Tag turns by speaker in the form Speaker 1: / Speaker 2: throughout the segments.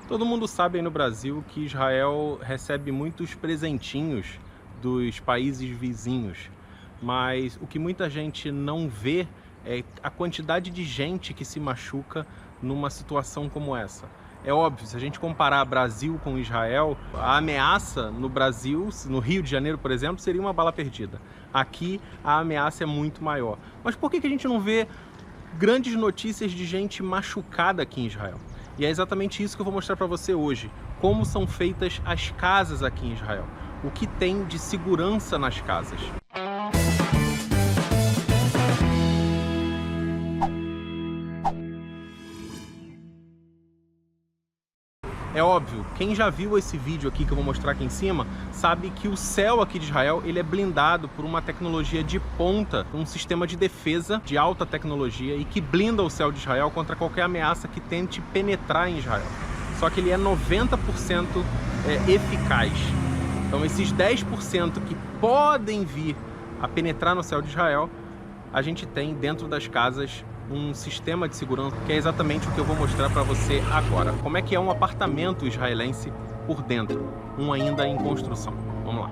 Speaker 1: Todo mundo sabe aí no Brasil que Israel recebe muitos presentinhos dos países vizinhos, mas o que muita gente não vê é a quantidade de gente que se machuca numa situação como essa. É óbvio, se a gente comparar Brasil com Israel, a ameaça no Brasil, no Rio de Janeiro, por exemplo, seria uma bala perdida. Aqui a ameaça é muito maior. Mas por que a gente não vê grandes notícias de gente machucada aqui em Israel? E é exatamente isso que eu vou mostrar para você hoje. Como são feitas as casas aqui em Israel. O que tem de segurança nas casas. É óbvio, quem já viu esse vídeo aqui que eu vou mostrar aqui em cima, sabe que o céu aqui de Israel ele é blindado por uma tecnologia de ponta, um sistema de defesa de alta tecnologia e que blinda o céu de Israel contra qualquer ameaça que tente penetrar em Israel. Só que ele é 90% eficaz. Então esses 10% que podem vir a penetrar no céu de Israel, a gente tem dentro das casas um sistema de segurança que é exatamente o que eu vou mostrar para você agora. Como é que é um apartamento israelense por dentro, um ainda em construção. Vamos lá.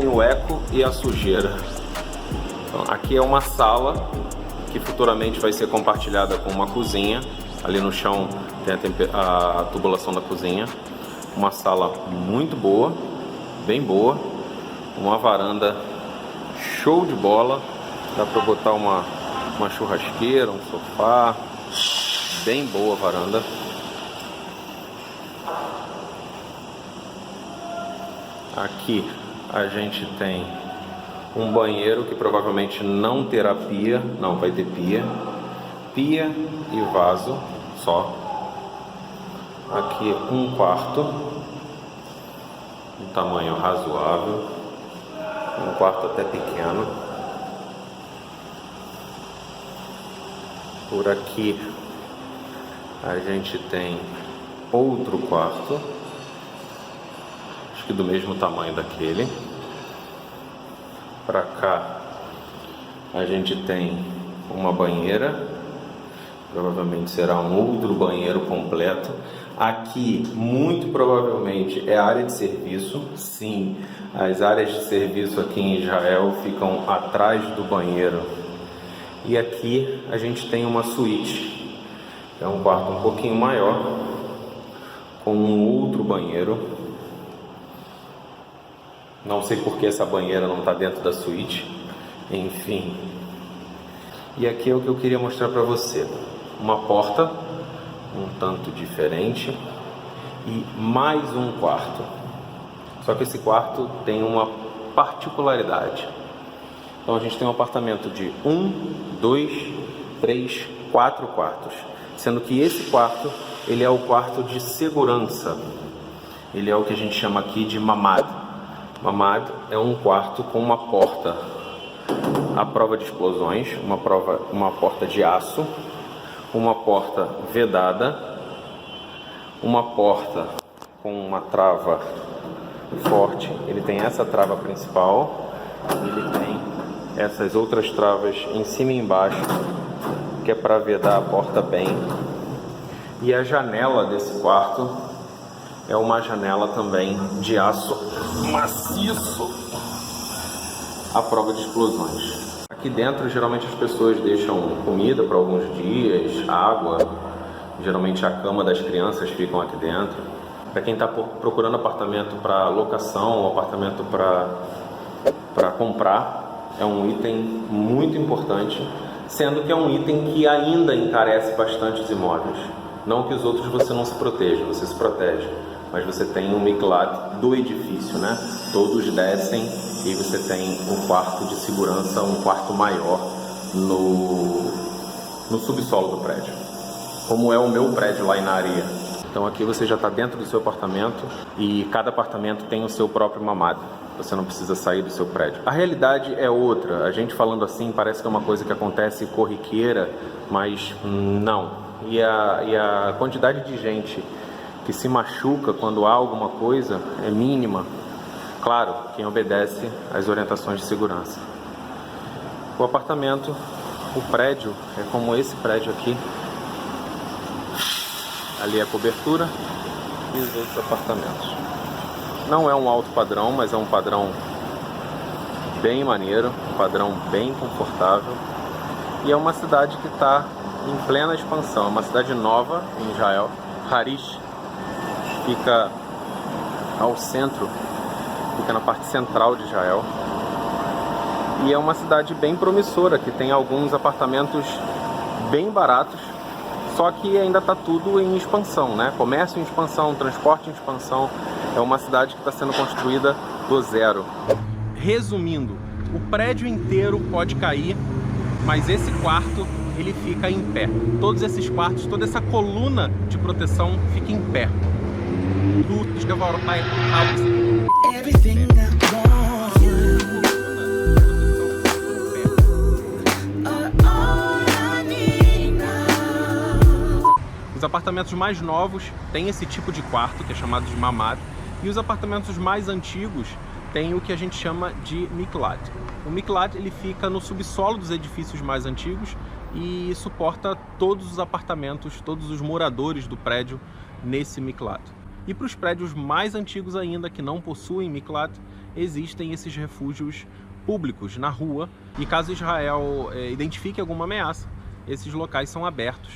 Speaker 1: O eco e a sujeira. Então, aqui é uma sala que futuramente vai ser compartilhada com uma cozinha. Ali no chão tem a tubulação da cozinha. Uma sala muito boa, bem boa. Uma varanda show de bola. Dá para botar uma churrasqueira, um sofá. Bem boa a varanda. Aqui a gente tem um banheiro que provavelmente não terá pia, não vai ter pia e vaso só. Aqui um quarto, um tamanho razoável, um quarto até pequeno. Por aqui a gente tem outro quarto, do mesmo tamanho daquele. Para cá a gente tem uma banheira, provavelmente será um outro banheiro completo. Aqui muito provavelmente é área de serviço. Sim, as áreas de serviço aqui em Israel ficam atrás do banheiro. E aqui a gente tem uma suíte, é um quarto um pouquinho maior, com um outro banheiro. Não sei porque essa banheira não está dentro da suíte, enfim. E aqui é o que eu queria mostrar para você. Uma porta, um tanto diferente, e mais um quarto. Só que esse quarto tem uma particularidade. Então a gente tem um apartamento de 1, 2, 3, 4 quartos. Sendo que esse quarto, ele é o quarto de segurança. Ele é o que a gente chama aqui de mamad. Mamad é um quarto com uma porta à prova de explosões, uma porta de aço, uma porta vedada, uma porta com uma trava forte. Ele tem essa trava principal, ele tem essas outras travas em cima e embaixo, que é para vedar a porta bem. E a janela desse quarto é uma janela também de aço maciço à prova de explosões. Aqui dentro geralmente as pessoas deixam comida para alguns dias, água, geralmente a cama das crianças ficam aqui dentro. Para quem está procurando apartamento para locação ou apartamento para comprar, é um item muito importante, sendo que é um item que ainda encarece bastante os imóveis. Não que os outros você não se proteja, você se protege. mas você tem um miklat do edifício, né? Todos descem e você tem um quarto de segurança, um quarto maior no subsolo do prédio, como é o meu prédio lá em Nahariya. Então aqui você já está dentro do seu apartamento e cada apartamento tem o seu próprio mamad. Você não precisa sair do seu prédio. A realidade é outra. A gente falando assim parece que é uma coisa que acontece corriqueira, mas não. E a quantidade de gente que se machuca quando há alguma coisa é mínima. Claro, quem obedece às orientações de segurança. O apartamento, o prédio, é como esse prédio aqui. Ali é a cobertura e os outros apartamentos. Não é um alto padrão, mas é um padrão bem maneiro, um padrão bem confortável. E é uma cidade que está em plena expansão. É uma cidade nova em Israel. Harish fica ao centro, fica na parte central de Israel. E é uma cidade bem promissora, que tem alguns apartamentos bem baratos. Só que ainda está tudo em expansão, né? Comércio em expansão, transporte em expansão. É uma cidade que está sendo construída do zero. Resumindo, o prédio inteiro pode cair, mas esse quarto ele fica em pé. Todos esses quartos, toda essa coluna de proteção fica em pé. Os apartamentos mais novos têm esse tipo de quarto, que é chamado de mamad, e os apartamentos mais antigos têm o que a gente chama de miklat. O miklat ele fica no subsolo dos edifícios mais antigos e suporta todos os apartamentos, todos os moradores do prédio nesse miklat. E para os prédios mais antigos ainda, que não possuem miklat, existem esses refúgios públicos na rua, e caso Israel identifique alguma ameaça, esses locais são abertos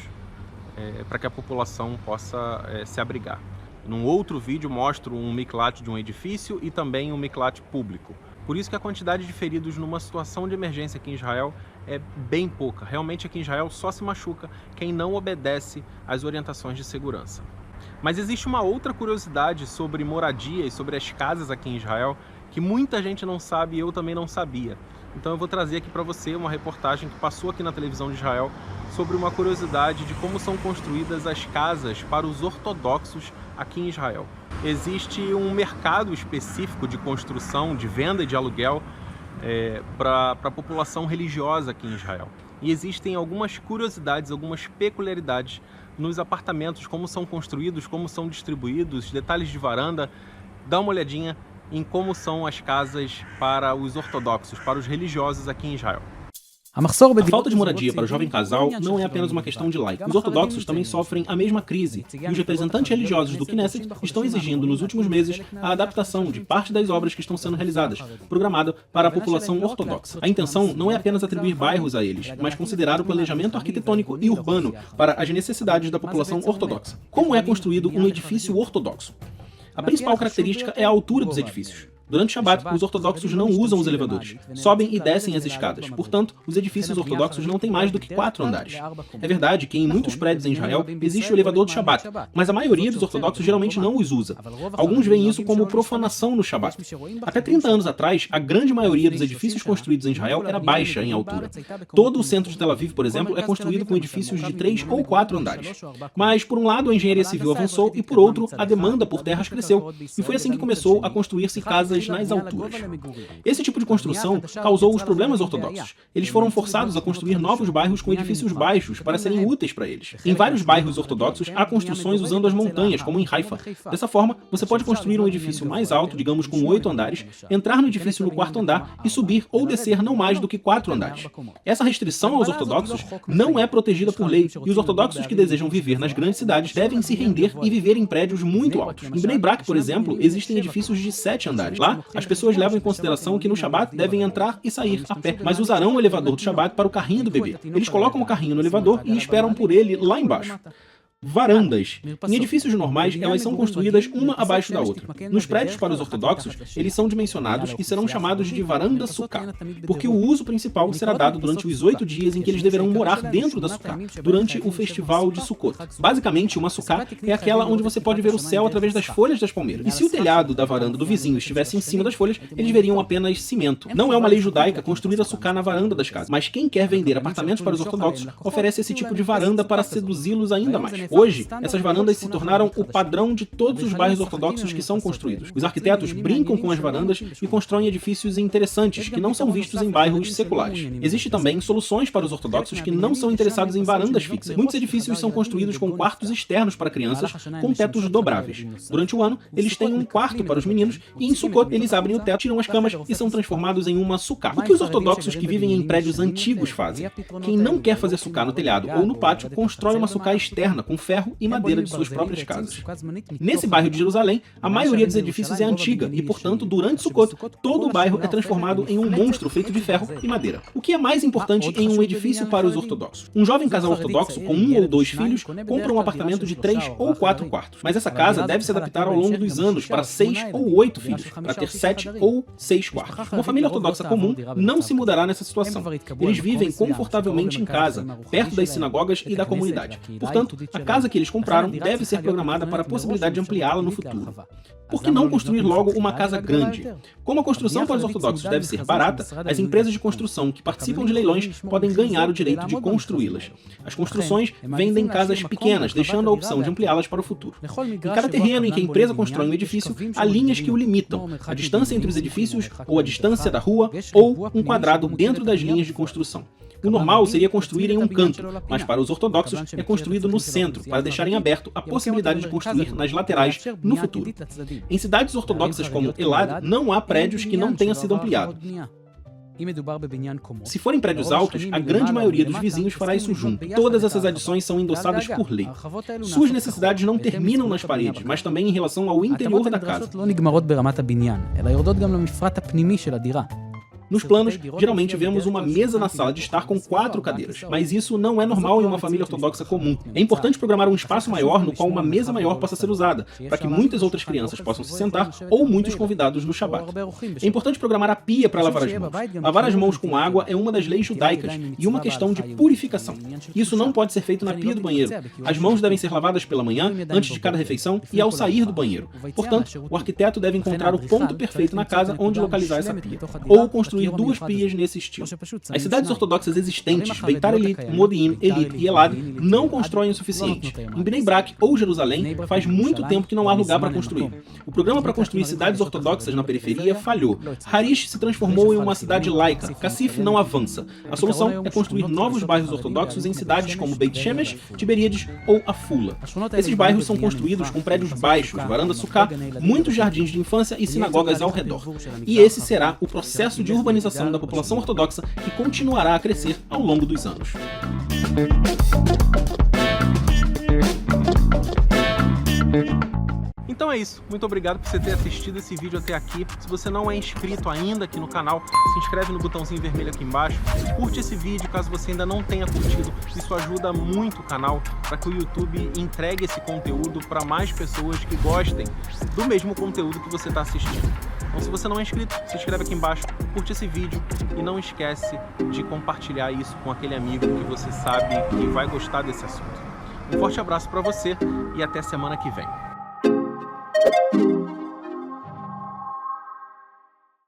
Speaker 1: para que a população possa se abrigar. Num outro vídeo mostro um miklat de um edifício e também um miklat público. Por isso que a quantidade de feridos numa situação de emergência aqui em Israel é bem pouca. Realmente aqui em Israel só se machuca quem não obedece às orientações de segurança. Mas existe uma outra curiosidade sobre moradia e sobre as casas aqui em Israel que muita gente não sabe e eu também não sabia. Então eu vou trazer aqui para você uma reportagem que passou aqui na televisão de Israel sobre uma curiosidade de como são construídas as casas para os ortodoxos aqui em Israel. Existe um mercado específico de construção, de venda e de aluguel para a população religiosa aqui em Israel. E existem algumas curiosidades, algumas peculiaridades nos apartamentos, como são construídos, como são distribuídos, detalhes de varanda. Dá uma olhadinha em como são as casas para os ortodoxos, para os religiosos aqui em Israel.
Speaker 2: A falta de moradia para o jovem casal não é apenas uma questão de like. Os ortodoxos também sofrem a mesma crise, e os representantes religiosos do Knesset estão exigindo nos últimos meses a adaptação de parte das obras que estão sendo realizadas, programada para a população ortodoxa. A intenção não é apenas atribuir bairros a eles, mas considerar o planejamento arquitetônico e urbano para as necessidades da população ortodoxa. Como é construído um edifício ortodoxo? A principal característica é a altura dos edifícios. Durante Shabbat, os ortodoxos não usam os elevadores, sobem e descem as escadas. Portanto, os edifícios ortodoxos não têm mais do que 4 andares. É verdade que em muitos prédios em Israel existe o elevador do Shabbat, mas a maioria dos ortodoxos geralmente não os usa. Alguns veem isso como profanação no Shabbat. Até 30 anos atrás, a grande maioria dos edifícios construídos em Israel era baixa em altura. Todo o centro de Tel Aviv, por exemplo, é construído com edifícios de 3 ou 4 andares. Mas, por um lado, a engenharia civil avançou e, por outro, a demanda por terras cresceu. E foi assim que começou a construir-se casas nas alturas. Esse tipo de construção causou os problemas ortodoxos. Eles foram forçados a construir novos bairros com edifícios baixos para serem úteis para eles. Em vários bairros ortodoxos, há construções usando as montanhas, como em Haifa. Dessa forma, você pode construir um edifício mais alto, digamos com 8 andares, entrar no edifício no 4º andar e subir ou descer não mais do que 4 andares. Essa restrição aos ortodoxos não é protegida por lei, e os ortodoxos que desejam viver nas grandes cidades devem se render e viver em prédios muito altos. Em Bnei Brak, por exemplo, existem edifícios de 7 andares. Lá, as pessoas levam em consideração que no Shabbat devem entrar e sair a pé, mas usarão o elevador do Shabbat para o carrinho do bebê. Eles colocam o carrinho no elevador e esperam por ele lá embaixo. Varandas. Em edifícios normais, elas são construídas uma abaixo da outra. Nos prédios para os ortodoxos, eles são dimensionados e serão chamados de varanda sukkah, porque o uso principal será dado durante os 8 dias em que eles deverão morar dentro da sukkah, durante o festival de Sukkot. Basicamente, uma sukkah é aquela onde você pode ver o céu através das folhas das palmeiras. E se o telhado da varanda do vizinho estivesse em cima das folhas, eles veriam apenas cimento. Não é uma lei judaica construir a sukkah na varanda das casas, mas quem quer vender apartamentos para os ortodoxos oferece esse tipo de varanda para seduzi-los ainda mais. Hoje, essas varandas se tornaram o padrão de todos os bairros ortodoxos que são construídos. Os arquitetos brincam com as varandas e constroem edifícios interessantes que não são vistos em bairros seculares. Existem também soluções para os ortodoxos que não são interessados em varandas fixas. Muitos edifícios são construídos com quartos externos para crianças com tetos dobráveis. Durante o ano, eles têm um quarto para os meninos e em Sukkot eles abrem o teto, tiram as camas e são transformados em uma sukkah. O que os ortodoxos que vivem em prédios antigos fazem? Quem não quer fazer sukkah no telhado ou no pátio, constrói uma sukkah externa com ferro e madeira de suas próprias casas. Nesse bairro de Jerusalém, a maioria dos edifícios é antiga e, portanto, durante Sukkot, todo o bairro é transformado em um monstro feito de ferro e madeira. O que é mais importante em um edifício para os ortodoxos? Um jovem casal ortodoxo com 1 ou 2 filhos compra um apartamento de 3 ou 4 quartos. Mas essa casa deve se adaptar ao longo dos anos para 6 ou 8 filhos, para ter 7 ou 6 quartos. Uma família ortodoxa comum não se mudará nessa situação. Eles vivem confortavelmente em casa, perto das sinagogas e da comunidade. Portanto, a casa que eles compraram deve ser programada para a possibilidade de ampliá-la no futuro. Por que não construir logo uma casa grande? Como a construção para os ortodoxos deve ser barata, as empresas de construção que participam de leilões podem ganhar o direito de construí-las. As construções vendem casas pequenas, deixando a opção de ampliá-las para o futuro. Em cada terreno em que a empresa constrói um edifício, há linhas que o limitam, a distância entre os edifícios, ou a distância da rua, ou um quadrado dentro das linhas de construção. O normal seria construir em um canto, mas para os ortodoxos é construído no centro, para deixar em aberto a possibilidade de construir nas laterais no futuro. Em cidades ortodoxas como Elad, não há prédios que não tenham sido ampliados. Se forem prédios altos, a grande maioria dos vizinhos fará isso junto. Todas essas adições são endossadas por lei. Suas necessidades não terminam nas paredes, mas também em relação ao interior da casa. Nos planos, geralmente vemos uma mesa na sala de estar com 4 cadeiras, mas isso não é normal em uma família ortodoxa comum. É importante programar um espaço maior no qual uma mesa maior possa ser usada, para que muitas outras crianças possam se sentar ou muitos convidados no Shabat. É importante programar a pia para lavar as mãos. Lavar as mãos com água é uma das leis judaicas e uma questão de purificação. Isso não pode ser feito na pia do banheiro. As mãos devem ser lavadas pela manhã, antes de cada refeição e ao sair do banheiro. Portanto, o arquiteto deve encontrar o ponto perfeito na casa onde localizar essa pia, ou construir 2 pias nesse estilo. As cidades ortodoxas existentes, Beitar Illit, Modi'in, Elite e Elad, não constroem o suficiente. Em Bnei Brak ou Jerusalém, faz muito tempo que não há lugar para construir. O programa para construir cidades ortodoxas na periferia falhou. Harish se transformou em uma cidade laica. Cassif não avança. A solução é construir novos bairros ortodoxos em cidades como Beit Shemesh, Tiberíades ou Afula. Esses bairros são construídos com prédios baixos, varanda sukkah, muitos jardins de infância e sinagogas ao redor. E esse será o processo de urbanização da população ortodoxa que continuará a crescer ao longo dos anos. Então é isso, muito obrigado por você ter assistido esse vídeo até aqui. Se você não é inscrito ainda aqui no canal, se inscreve no botãozinho vermelho aqui embaixo, curte esse vídeo caso você ainda não tenha curtido, isso ajuda muito o canal para que o YouTube entregue esse conteúdo para mais pessoas que gostem do mesmo conteúdo que você está assistindo. Então se você não é inscrito, se inscreve aqui embaixo, curte esse vídeo e não esquece de compartilhar isso com aquele amigo que você sabe que vai gostar desse assunto. Um forte abraço para você e até semana que vem.